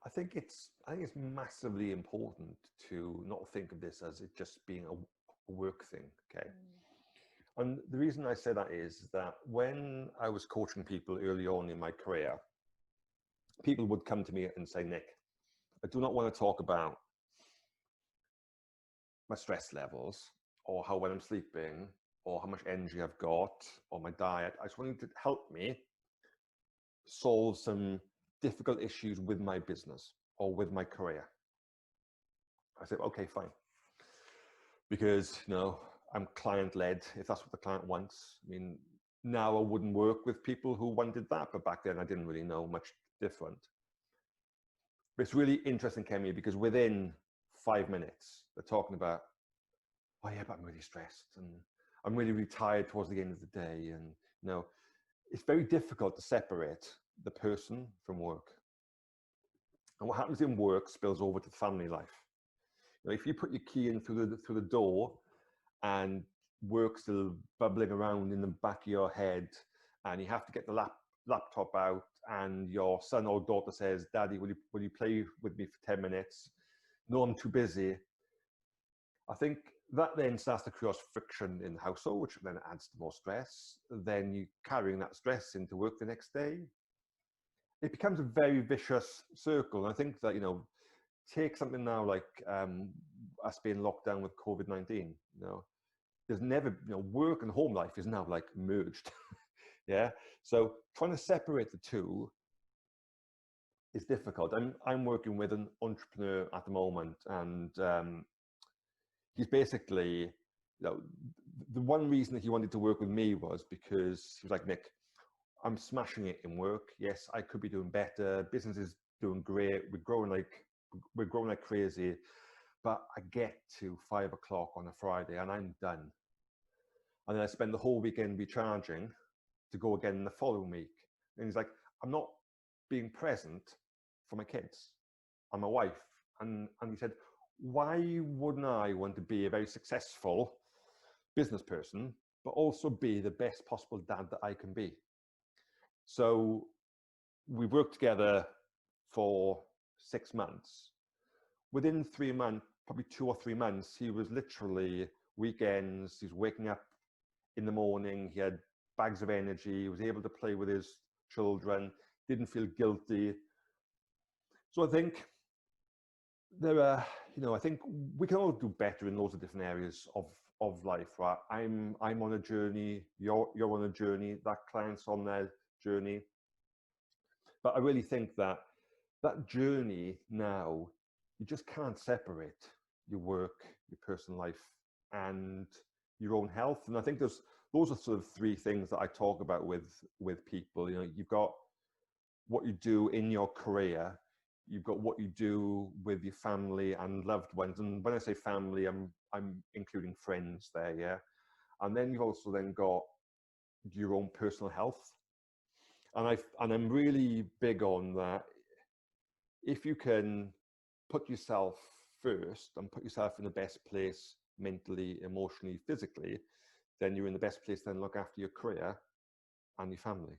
I think it's massively important to not think of this as it just being a work thing. Okay. And the reason I say that is that when I was coaching people early on in my career, people would come to me and say, Nick, I do not want to talk about my stress levels or how well I'm sleeping or how much energy I've got or my diet. I just want you to help me solve some difficult issues with my business or with my career. I said, okay, fine. Because, I'm client-led, if that's what the client wants. I mean, now I wouldn't work with people who wanted that, but back then I didn't really know much different. But it's really interesting, Kemi, because within 5 minutes, they're talking about, oh yeah, but I'm really stressed and I'm really tired towards the end of the day. And, it's very difficult to separate the person from work. And what happens in work spills over to family life. If you put your key in through the door and work's still bubbling around in the back of your head and you have to get the laptop out and your son or daughter says, Daddy, will you play with me for 10 minutes? No, I'm too busy. I think that then starts to cause friction in the household, which then adds to more stress. Then you're carrying that stress into work the next day. It becomes a very vicious circle. And I think that, take something now like us being locked down with COVID-19, there's never, work and home life is now like merged. Yeah. So trying to separate the two is difficult. I'm working with an entrepreneur at the moment, and he's basically, the one reason that he wanted to work with me was because he was like, Nick, I'm smashing it in work. Yes, I could be doing better. Business is doing great. We're growing like crazy. But I get to 5 o'clock on a Friday and I'm done. And then I spend the whole weekend recharging to go again the following week. And he's like, I'm not being present for my kids and my wife. And he said, why wouldn't I want to be a very successful business person, but also be the best possible dad that I can be? So we worked together for 6 months. Within 3 months, probably 2 or 3 months, he was literally weekends, he's waking up in the morning, he had bags of energy, he was able to play with his children, didn't feel guilty. So I think I think we can all do better in loads of different areas of life, right? I'm on a journey, you're on a journey, that client's on their journey. But I really think that journey now, you just can't separate your work, your personal life, and your own health. And I think those are sort of 3 things that I talk about with people. You've got what you do in your career, you've got what you do with your family and loved ones. And when I say family, I'm including friends there, yeah. And then you've also then got your own personal health. And I'm really big on that. If you can put yourself first and put yourself in the best place mentally, emotionally, physically, then you're in the best place then look after your career and your family.